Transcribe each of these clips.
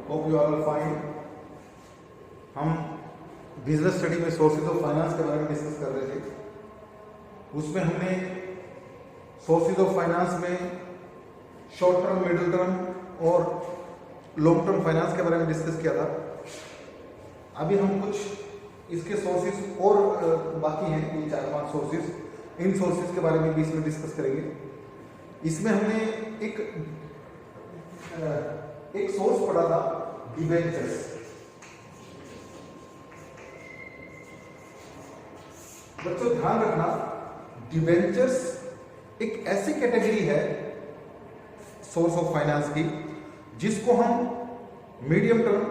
Hope you are fine. हम business study में sources of finance के बारे में डिस्कस कर रहे थे। उसमें हमने सोर्सेज ऑफ फाइनेंस में शॉर्ट टर्म, मिडिल टर्म और लॉन्ग टर्म फाइनेंस के बारे में डिस्कस किया था। अभी हम कुछ इसके सोर्सेज और बाकी हैं, ये 4-5 सोर्सेज, इन सोर्सेज के बारे में भी इसमें डिस्कस करेंगे। इसमें हमने एक सोर्स पढ़ा था, डिबेंचर्स। बच्चों ध्यान रखना, डिबेंचर्स एक ऐसी कैटेगरी है सोर्स ऑफ फाइनेंस की जिसको हम medium term,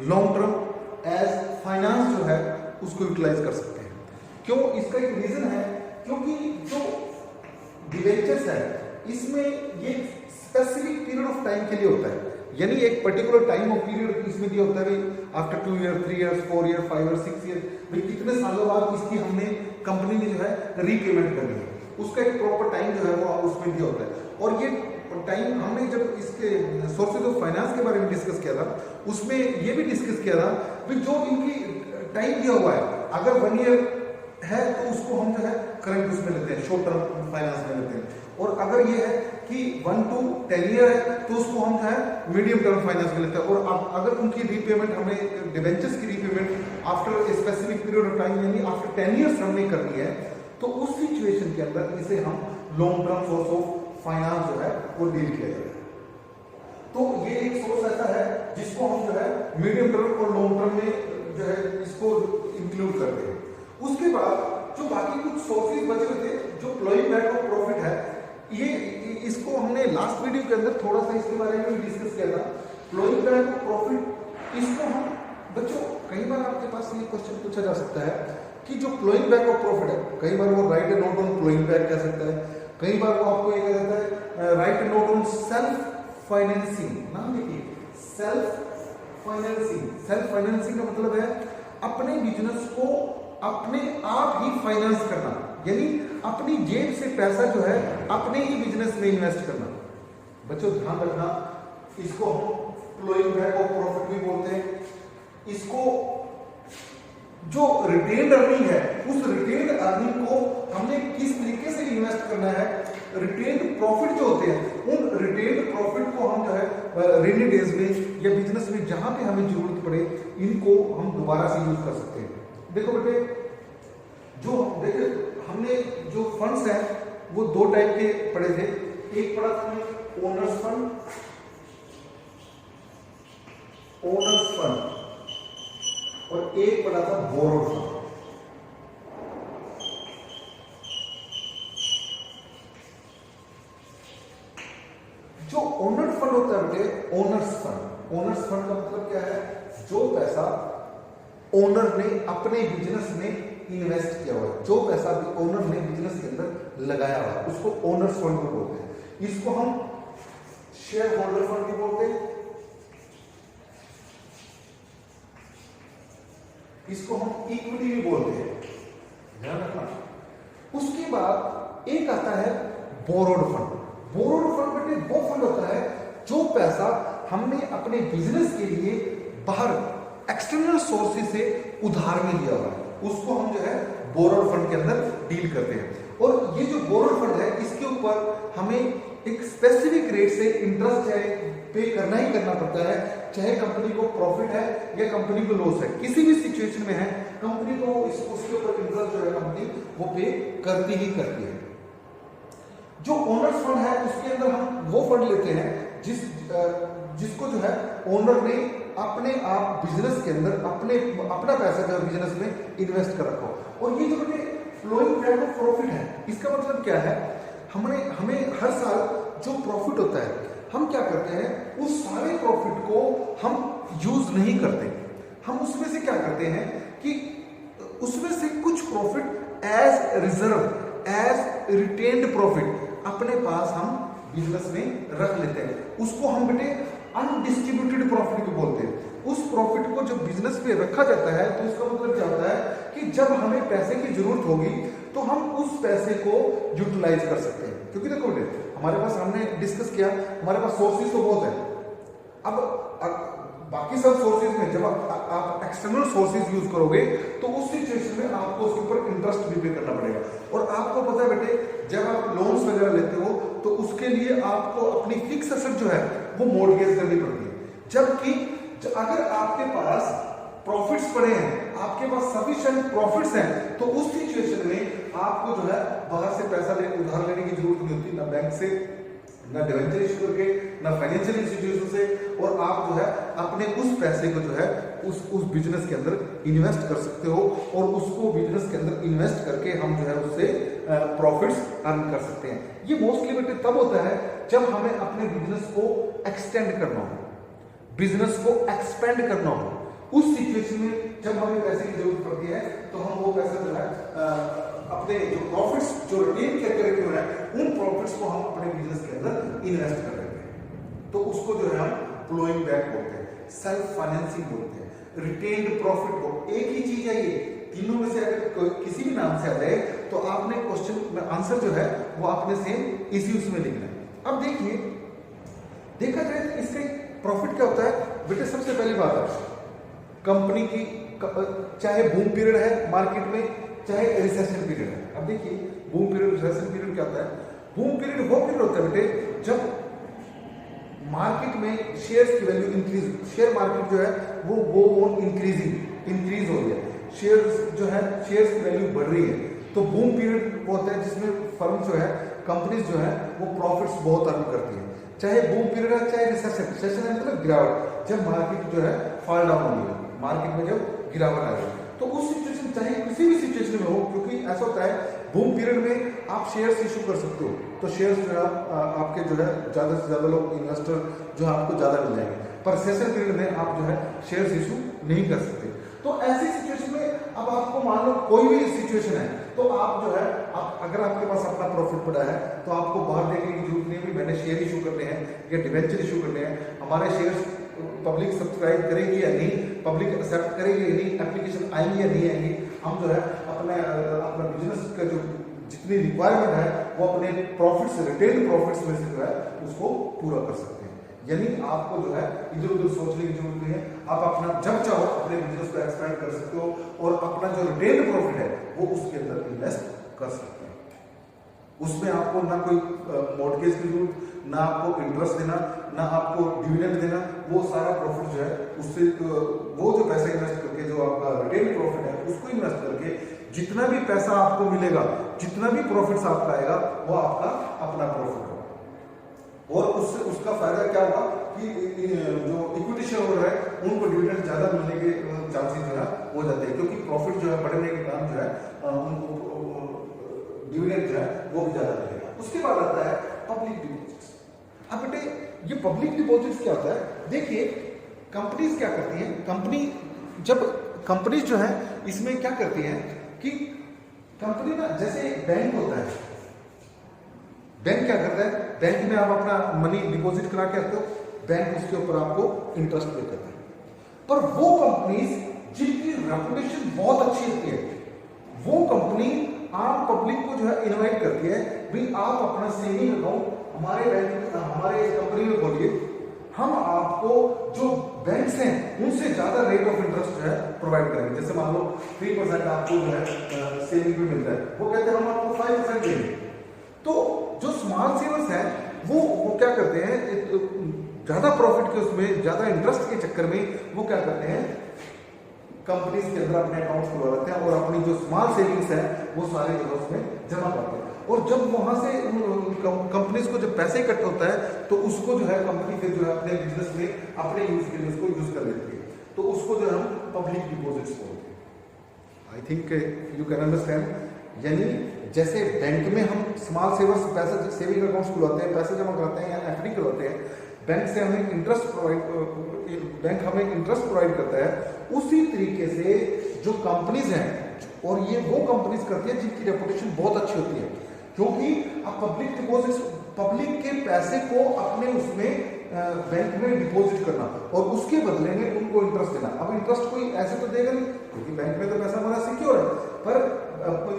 long term as finance जो है उसको यूटिलाइज कर सकते हैं। क्यों? इसका एक रीजन है, क्योंकि जो डिबेंचर्स है इसमें ये स्पेसिफिक पीरियड ऑफ टाइम के लिए होता है, यानी एक पर्टिकुलर टाइम ऑफ पीरियड इसमें दिया होता है। After 2 year, 3 year, 4 year, 5 year, 6 year, भाई कितने सालों बाद इसकी हमने कंपनी ने जो है रीपेमेंट करनी है, उसका एक प्रॉपर टाइम जो है वो उसमें दिया होता है। और ये टाइम हमने जब इसके सोर्सेज ऑफ फाइनेंस के बारे में डिस्कस किया था, उसमें ये भी डिस्कस किया था कि जो इनकी टाइम दिया हुआ है, अगर 1 ईयर है तो उसको हम जो है करंट उसमें लेते हैं, शॉर्ट टर्म फाइनेंस में लेते हैं। और अगर ये है कि 1 to 10 ईयर है तो उसको हम जो है मीडियम टर्म फाइनेंस में लेते हैं। और अगर उनकी रीपेमेंट, हमें डिबेंचर्स की repayment after a specific period of time यानी आफ्टर 10 ईयर्स हमने करनी है, तो उस सिचुएशन के अंदर इसे हम long term source of finance जो है वो डील किया जाएगा। तो ये एक सोर्स ऐसा है जिसको हम जो है मीडियम टर्म और लॉन्ग टर्म में जो है इसको इंक्लूड करते हैं। उसके बाद जो बाकी कुछ सोर्सेज बचे हुए थे, जो फ्लोइंग बैक ऑफ प्रॉफिट है, ये इसको हमने लास्ट वीडियो के अंदर थोड़ा सा इसके बारे में डिस्कस किया था। फ्लोइंग बैक ऑफ प्रॉफिट, इसको हम बच्चों कई बार आपके पास ये क्वेश्चन पूछा जा सकता है कि जो फ्लोइंग बैक ऑफ प्रॉफिट है, कई बार वो right and note on flowing back कह सकता है, कई बार वो आपको ये कह देता है right and note on self financing. नाम देखिए, सेल्फ फाइनेंसिंग। सेल्फ फाइनेंसिंग का मतलब है अपने बिजनेस को अपने आप ही फाइनेंस करना, यानी अपनी जेब से पैसा जो है अपने ही बिजनेस में इन्वेस्ट करना। बच्चों ध्यान रखना, इसको हम फ्लोइंग बैक ऑफ प्रॉफिट भी बोलते हैं। इसको जो रिटेन्ड अर्निंग है, उस रिटेन्ड अर्निंग को हमने किस तरीके से इन्वेस्ट करना है, रिटेन्ड प्रॉफिट जो होते हैं, उन रिटेन्ड प्रॉफिट को हम जो है रेनी डेज में या बिजनेस में जहां पे हमें जरूरत पड़े, इनको हम दोबारा से यूज कर सकते हैं। देखो बेटे, जो देखो हमने जो फंड्स हैं वो 2 टाइप के पढ़े थे। एक पढ़ा था हमने ओनर्स फंड, और एक पढ़ा था बोरोड फंड। जो ओनर फंड होता है बेटे, ओनर्स फंड का मतलब क्या है? जो पैसा ओनर ने अपने बिजनेस में इन्वेस्ट किया हुआ है, जो पैसा भी ओनर ने बिजनेस के अंदर लगाया हुआ है, उसको ओनर्स फंड बोलते हैं। इसको हम शेयर होल्डर फंड भी बोलते हैं, इसको हम इक्विटी भी बोलते हैं, ध्यान रखना। उसके बाद एक आता है बोरोड फंड। बोरोड फंड बेटे वो फंड होता है जो पैसा हमने अपने बिजनेस के लिए बाहर एक्सटर्नल सोर्सेज से उधार में लिया हुआ है, उसको हम जो है बोरोड फंड के अंदर डील करते हैं। और ये जो बोरोड फंड है, इसके ऊपर हमें एक स्पेसिफिक रेट से इंटरेस्ट है पे करना ही करना पड़ता है, चाहे कंपनी को प्रॉफिट है या कंपनी को लॉस है, किसी भी सिचुएशन में है कंपनी को उसके ऊपर इंटरेस्ट जो है कंपनी वो पे करती ही करती है। जो ओनर्स फंड है उसके अंदर हम वो फंड लेते हैं जिसको जो है ओनर ने अपने आप बिजनेस के अंदर अपना पैसा जो बिजनेस में इन्वेस्ट कर रखा हो। और ये जो फ्लोइंग बैक ऑफ प्रॉफिट है, इसका मतलब क्या है? हमें हर साल जो प्रॉफिट होता है, हम क्या करते हैं, उस सारे प्रॉफिट को हम यूज नहीं करते। हम उसमें से क्या करते हैं कि उसमें से कुछ profit as reserve, as retained profit अपने पास हम बिजनेस में रख लेते हैं। उसको हम बेटे अनडिस्ट्रीब्यूटेड प्रॉफिट भी बोलते हैं। उस प्रॉफिट को जब बिजनेस पे रखा जाता है तो इसका मतलब क्या होता है कि जब हमें पैसे की जरूरत होगी तो हम उस पैसे को यूटिलाइज कर सकते हैं। क्योंकि देखो बेटे, हमारे पास, हमने डिस्कस किया, हमारे पास सोर्सेज तो बहुत है। अब बाकी सब सोर्सेज में जब आप एक्सटर्नल सोर्सेज यूज करोगे तो उस सिचुएशन में आपको उसके ऊपर इंटरेस्ट भी पे करना पड़ेगा। और आपको पता है बेटे, जब आप लोन्स वगैरह लेते हो तो उसके लिए आपको अपनी फिक्स एसेट जो है वो मॉर्गेज करनी पड़ती है। जबकि अगर आपके पास प्रॉफिट्स पड़े हैं, आपके पास सफिशिएंट प्रॉफिट्स हैं, तो उस सिचुएशन में आपको जो है बाहर से पैसा उधार लेने की जरूरत नहीं होती, ना बैंक से, ना डिवेंचर इशू करके, ना फाइनेंशियल इंस्टीट्यूशन से। और आप जो है अपने उस पैसे को जो है उस बिजनेस के अंदर इन्वेस्ट कर सकते हो, और उसको बिजनेस के अंदर इन्वेस्ट करके हम जो है उससे प्रॉफिट्स अर्न कर सकते हैं। ये मोस्टली बेटे तब होता है जब हमें अपने बिजनेस को एक्सटेंड करना हो, बिजनेस को एक्सपेंड करना हो। उस सिचुएशन में जब हमें पैसे की जरूरत पड़ती है तो हम वो पैसा जो है अपने जो प्रॉफिट्स जो रिटेन करके रखे हुए हैं उन प्रॉफिट्स को हम अपने बिजनेस के अंदर इन्वेस्ट कर रहे हैं, तो उसको जो है हम फ्लोइंग बैक बोलते हैं, सेल्फ फाइनेंसिंग बोलते हैं, रिटेन्ड प्रॉफिट को। एक ही चीज है ये, तीनों में से अगर किसी भी नाम से आ जाए तो आपने क्वेश्चन में आंसर जो है वो आपने सेम इसी उसमें लिखना है। अब देखिए, देखा जाए तो इसका प्रॉफिट क्या होता है बेटे। सबसे पहली बात है कंपनी की, चाहे बूम पीरियड है मार्केट में, चाहे रिसेशन पीरियड है। अब देखिए बूम पीरियड, रिसेशन पीरियड क्या होता है। बूम पीरियड वो पीरियड होता है बेटे जब मार्केट में शेयर्स की वैल्यू इंक्रीज, शेयर मार्केट जो है वो ऑन इंक्रीज हो रही है, शेयर्स जो है शेयर्स की वैल्यू बढ़ रही है। तो बूम पीरियड वो होता है जिसमें फर्म जो है, कंपनीज जो है वो प्रॉफिट्स बहुत अर्न करती है। चाहे बूम पीरियड है चाहे रिसेशन, रिसेशन है मतलब गिरावट, जब मार्केट जो है फॉल डाउन हो रही है, मार्केट में जब गिरावट आ रही है, तो उस सिचुएशन चाहे किसी भी सिचुएशन में हो, क्योंकि ऐसा होता है बूम पीरियड में आप शेयर्स इशू कर सकते हो, तो शेयर्स जो है आपके जो है ज्यादा से ज्यादा लोग इन्वेस्टर जो है आपको ज्यादा मिल जाएंगे। पर सेशन पीरियड में आप जो है शेयर्स इशू नहीं कर सकते। तो ऐसी सिचुएशन में अब आपको मान लो कोई भी सिचुएशन है तो आप जो है अगर आपके पास अपना प्रॉफिट पड़ा है तो आपको बाहर देखने की जरूरत नहीं है मैंने शेयर इशू करने हैं या डिवेंचर इशू करने हैं, हमारे शेयर्स पब्लिक सब्सक्राइब करेगी या नहीं, पब्लिक एक्सेप्ट करेगी या नहीं, एप्लीकेशन आएंगी या नहीं आएंगी। हम जो है अपना बिजनेस का जो जितनी रिक्वायरमेंट है वो अपने प्रॉफिट्स, रिटेन प्रॉफिट्स में से जो है उसको पूरा कर सकते हैं। यानी आपको जो है इधर उधर सोचने की जरूरत नहीं है, आप अपना जब चाहो अपने बिजनेस को एक्सपेंड कर सकते हो और अपना जो रिटेन प्रॉफिट है वो उसके अंदर इन्वेस्ट कर सकते हैं। उसमें आपको ना कोई मॉर्गेज की जरूरत, ना आपको इंटरेस्ट देना, ना आपको डिविडेंड देना, वो सारा प्रॉफिट जो है उससे वो जो पैसा इन्वेस्ट करके जो आपका रिटेन प्रॉफिट है उसको इन्वेस्ट करके जितना भी पैसा आपको मिलेगा, जितना भी प्रॉफिट्स आपका आएगा वो आपका अपना प्रॉफिट होगा। और उससे उसका फायदा क्या होगा कि जो इक्विटी शेयर होल्डर है उनको डिविडेंड ज्यादा मिलने के चांसेस जो है हो जाते हैं, क्योंकि प्रॉफिट जो है बढ़ने के कारण जो है उनको डिविडेंड जो है वो भी ज्यादा मिलेगा। उसके बाद आता है पब्लिक डिपॉजिट्स। अब बेटे ये पब्लिक डिपॉजिट्स क्या होता है, देखिए कंपनीज क्या करती हैं, कंपनीज जो है इसमें क्या करती हैं कि कंपनी ना जैसे बैंक होता है, बैंक क्या करता है, बैंक में आप अपना मनी डिपॉजिट करा के आते हो, बैंक उसके ऊपर आपको इंटरेस्ट पे करता है। पर वो कंपनीज जिनकी रेपुटेशन बहुत अच्छी होती है वो कंपनी आम पब्लिक को जो है इनवाइट करती है, भाई आप अपना सेविंग अकाउंट हमारे बैंक हमारे कंपनी में खोलिए, हम आपको जो बैंक्स हैं उनसे ज्यादा रेट ऑफ इंटरेस्ट जो है प्रोवाइड करेंगे। जैसे मान लो 3% आपको जो है सेविंग में मिलता है, वो कहते हैं हम आपको 5% देंगे। तो जो स्मॉल सेवर्स हैं वो क्या करते हैं, ज्यादा प्रॉफिट के उसमें ज्यादा इंटरेस्ट के चक्कर में वो क्या करते हैं, कंपनीज के अंदर अपने अकाउंट्स खुलवा लेते हैं और अपनी जो स्मॉल सेविंग्स है वो सारे जो उसमें जमा करते हैं। और जब वहां से कंपनीज को जब पैसे इकट्ठा होता है तो उसको जो है कंपनी फिर जो है अपने बिजनेस में अपने यूज के लिए उसको यूज कर लेती है, तो उसको जो हम पब्लिक डिपॉजिट्स बोलते हैं। I think you can understand. यानी जैसे बैंक में हम स्मॉल सेवर्स पैसा सेविंग अकाउंट्स खुलवाते हैं, पैसे जमा कराते हैं या एफडी करवाते हैं, बैंक से हमें इंटरेस्ट बैंक हमें इंटरेस्ट प्रोवाइड करता है, उसी तरीके से जो कंपनीज हैं और ये वो कंपनीज करती है जिनकी रेपुटेशन बहुत अच्छी होती है, क्योंकि अब पब्लिक डिपॉजिट्स, पब्लिक के पैसे को अपने उसमें बैंक में डिपॉजिट करना और उसके बदले में उनको इंटरेस्ट देना। अब इंटरेस्ट कोई ऐसे तो देगा नहीं क्योंकि बैंक में तो पैसा हमारा सिक्योर है, पर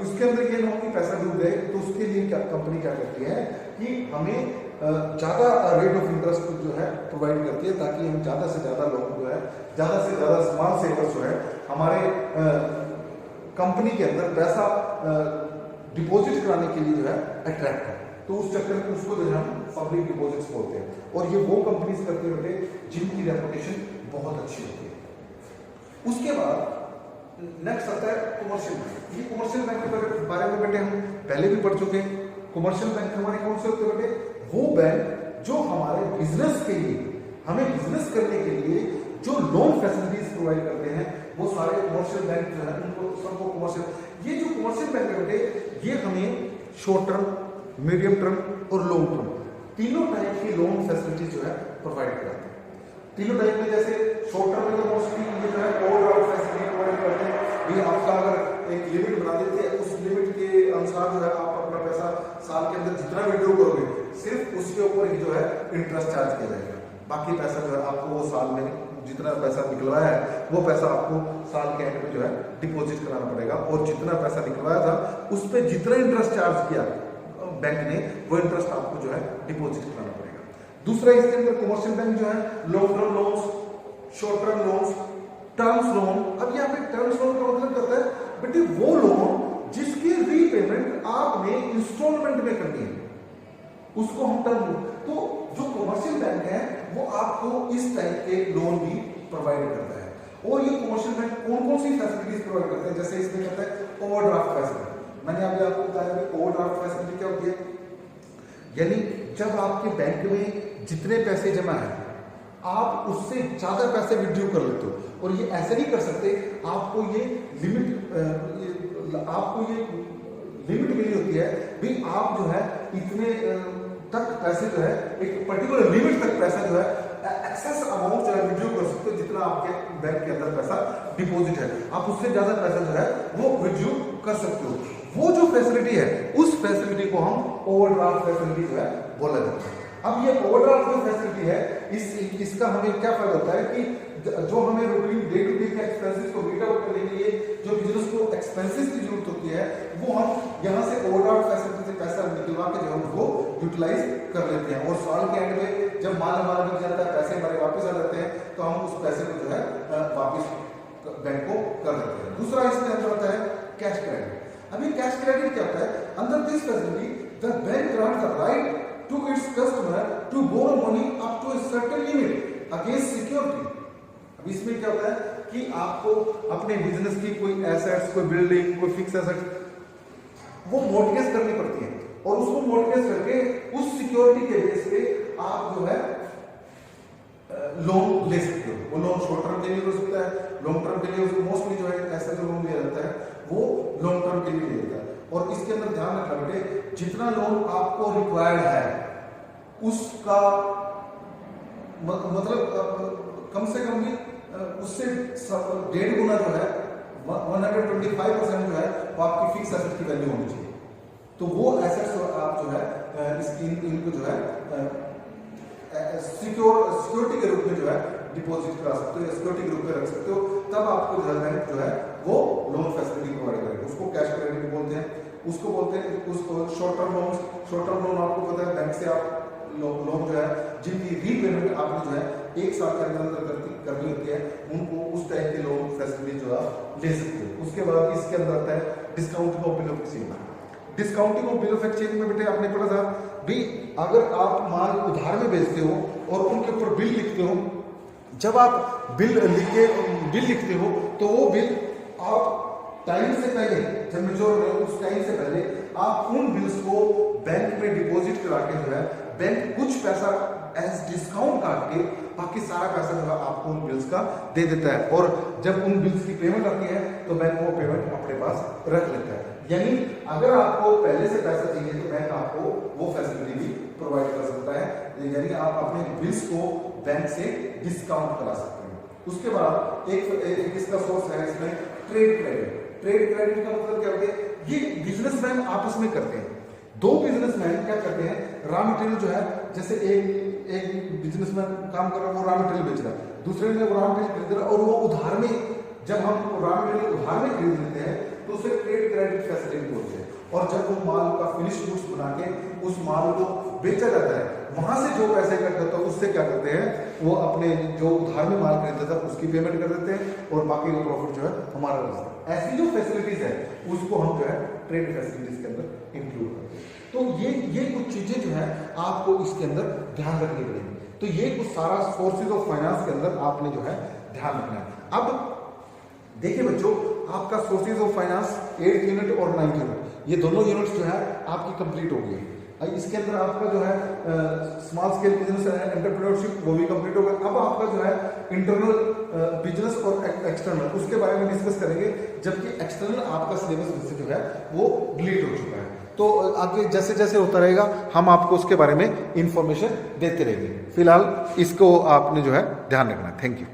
इसके अंदर ये ना हो कि पैसा डूब जाए, तो उसके लिए क्या कंपनी क्या करती है कि हमें ज़्यादा रेट ऑफ इंटरेस्ट जो है प्रोवाइड करती है, ताकि हम ज़्यादा से ज़्यादा लोग जो है, ज़्यादा से ज़्यादा स्मॉल सेवर्स जो है हमारे कंपनी के अंदर पैसा डिपॉजिट कराने के लिए जो है अट्रैक्ट है। तो उस चक्कर में उसको जो है हम पब्लिक डिपॉजिट्स बोलते हैं, और ये वो कंपनीज करती है बेटे जिनकी रेपुटेशन बहुत अच्छी होती है। उसके बाद नेक्स्ट आता है कमर्शियल बैंक। ये कमर्शियल बैंक के बारे में बेटे हम पहले भी पढ़ चुके हैं। कमर्शियल बैंक हमारे कौन से होते हैं बेटे? वो बैंक जो हमारे बिजनेस के लिए, हमें बिजनेस करने के लिए जो लोन फैसिलिटीज प्रोवाइड करते हैं, वो सारे कमर्शियल बैंक जो है उनको सबको कमर्शियल। ये जो कमर्शियल बैंक है बेटे, ये हमें शॉर्ट टर्म, मीडियम टर्म और लॉन्ग टर्म तीनों टाइप की लोन फैसिलिटीज जो है प्रोवाइड कराते हैं। तीनों टाइप में जैसे शॉर्ट टर्म में तो मोस्टली ये जो है ओवरड्राफ्ट फैसिलिटी प्रोवाइड करते हैं। ये आपका अगर एक लिमिट बना देते हैं, उस लिमिट के अनुसार जो है आप अपना पैसा साल के अंदर जितना विड्रॉ करोगे, सिर्फ उसके ऊपर ही जो है इंटरेस्ट चार्ज किया जाएगा। बाकी पैसा जो है आपको वो साल में जितना पैसा निकलवाया है, वो पैसा आपको साल के एंड में जो है डिपॉजिट कराना पड़ेगा, और जितना पैसा निकलवाया था उस पर जितना इंटरेस्ट चार्ज किया बैंक ने, वो इंटरेस्ट आपको जो है डिपॉजिट कराना पड़ेगा। दूसरा इसके अंदर कमर्शियल बैंक जो है long term loans, short term loans, terms loan. अब यहाँ पे टर्म्स लोन का मतलब करता है बेटे वो लोन जिसकी रीपेमेंट आपने इंस्टॉलमेंट में करनी है, उसको हम टर्म लोन। तो जो कमर्शियल बैंक है वो आपको इस टाइप के लोन भी प्रोवाइड करता है। और ये कमर्शियल बैंक कौन कौन सी फैसिलिटीज प्रोवाइड करते हैं? जैसे इसमें कहता है ओवरड्राफ्ट फैसिलिटी। मैंने अभी आपको बताया कि ओवरड्राफ्ट फैसिलिटी क्या होती है, यानी जब आपके बैंक में जितने पैसे जमा है, आप उससे ज्यादा पैसे विड्रॉ कर लेते हो, और ये ऐसे नहीं कर सकते, आपको ये लिमिट मिली होती है भी आप जो है इतने तक पैसे जो है, एक पर्टिकुलर लिमिट तक पैसा जो है एक्सेस अमाउंट जो है विड्रॉ कर सकते हो, जितना आपके बैंक के अंदर पैसा डिपॉजिट है, आप उससे ज्यादा पैसा जो है वो विड्रॉ कर सकते हो। वो जो फैसिलिटी है, उस फैसिलिटी को हम ओवरड्राफ्ट फैसिलिटी जो है बोला जाता है। अब ये ओवरड्राफ्ट जो फैसिलिटी है, इसका हमें क्या फायदा होता है कि जो हमें रूटीन डे टू डे के एक्सपेंसेस को मीट आउट करने के लिए जो बिजनेस को एक्सपेंसेस की जरूरत होती है, वो हम यहाँ से ओवरड्राफ्ट फैसिलिटी से पैसा निकलवा के जो हम उसको यूटिलाइज कर लेते हैं, और साल के एंड में जब माल हमारा बिक जाता है, पैसे हमारे वापस आ जाते हैं, तो हम उस पैसे को जो है वापस बैंक को कर देते हैं। दूसरा इसके अंदर होता है कैश क्रेडिट। अभी कैश क्रेडिट क्या होता है? Under this facility the bank grants the right to its customer to borrow money up to a certain limit against security. अब इसमें क्या होता है कि आपको अपने बिजनेस की कोई एसेट्स, कोई बिल्डिंग, कोई फिक्स एसेट्स वो मॉर्गेज करनी पड़ती है, और उसको मॉर्गेज करके उस सिक्योरिटी के बेस पे आप जो है लोन ले सकते हो। वो लोन शॉर्ट टर्म के लिए हो सकता है, लॉन्ग टर्म के लिए मोस्टली जो है ऐसा जो लोन लिया जाता है वो लॉन्ग टर्म के लिए लिया जाता है। और इसके अंदर ध्यान रखना बेटे, जितना लोन आपको रिक्वायर्ड है उसका मतलब कम से कम भी उससे 1.5 गुना जो है 125% जो है वो आपकी फिक्स एसेट की वैल्यू होनी चाहिए। तो वो एसेट्स आप जो है इनको जो है सिक्योरिटी के रूप में जो है डिपॉजिट करा सकते हो, या सिक्योरिटी के रूप में रख सकते हो, तब आपको जो है बैंक जो है वो लोन फैसिलिटी प्रोवाइड करेगा। उसको कैश क्रेडिट बोलते हैं, उसको बोलते हैं उसको short term loan. Short term loan आपको पता है बैंक से आप लोन जो है जिनकी रीपेमेंट आपने जो है 1 साल के अंदर करनी होती है, उनको उस टाइप के लोन फैसिलिटी जो आप ले सकते हो। उसके बाद इसके अंदर आता है discounting of bill of exchange. Discounting of bill of exchange में बेटे आपने पढ़ा था भी, अगर आप माल उधार में बेचते हो और उनके ऊपर बिल लिखते हो, जब आप बिल लिखते हो तो वो बिल आप टाइम से पहले, जब मेच्योर हो उस टाइम से पहले आप उन बिल्स को बैंक में डिपॉजिट करा के जो है बैंक कुछ पैसा एज डिस्काउंट काट के बाकी सारा पैसा जो है आपको उन बिल्स का दे देता है, और जब उन बिल्स की पेमेंट आती है तो बैंक वो पेमेंट अपने पास रख लेता है। यानी अगर आपको पहले से पैसा चाहिए तो बैंक आपको वो फैसिलिटी भी प्रोवाइड कर सकता है, यानी आप अपने बिल्स को बैंक से डिस्काउंट करा सकते हैं। उसके बाद एक इसका सोर्स है इसमें ट्रेड क्रेडिट। ट्रेड क्रेडिट का मतलब क्या होता है? ये बिजनेसमैन आपस में करते हैं। 2 बिजनेसमैन क्या करते हैं, रॉ मटेरियल जो है, जैसे एक बिजनेसमैन काम कर रहा है, वो रॉ मटेरियल बेच रहा है, दूसरे ने वो रॉ मटेरियल खरीद रहा है, और वो उधार में, जब हम रॉ मटेरियल उधार में खरीद लेते हैं तो तो उसे ट्रेड क्रेडिट फैसिलिटी बोलते हैं। और जब वो माल का फिनिश गुड्स बना के उस माल को बेचा जाता है, वहां से जो पैसे इकट्ठा होता है उससे क्या करते हैं, वो अपने जो उधार में माल खरीदता था उसकी पेमेंट कर देते हैं और बाकी का प्रॉफिट जो है हमारा रहता है। ऐसी जो फैसिलिटीज है उसको हम जो है ट्रेड फैसिलिटीज के अंदर इंक्लूड करते हैं। तो ये कुछ चीजें जो है आपको इसके अंदर ध्यान रखनी पड़ेगी। तो ये कुछ सारा सोर्सेज ऑफ फाइनेंस के अंदर आपने जो है ध्यान रखना है। अब देखिए बच्चों, आपका sources of finance 8th unit और 9th यूनिट, ये दोनों यूनिट्स जो है आपकी कंप्लीट हो गई है। इसके अंदर आपका जो है स्मॉल स्केल बिजनेस एंटरप्रेन्योरशिप वो भी कंप्लीट हो गया। अब आपका जो है इंटरनल बिजनेस और एक्सटर्नल, उसके बारे में डिस्कस करेंगे, जबकि एक्सटर्नल आपका सिलेबस जो है वो डिलीट हो चुका है। तो आगे जैसे जैसे होता रहेगा हम आपको उसके बारे में इंफॉर्मेशन देते रहेंगे। फिलहाल इसको आपने जो है ध्यान रखना है। Thank you.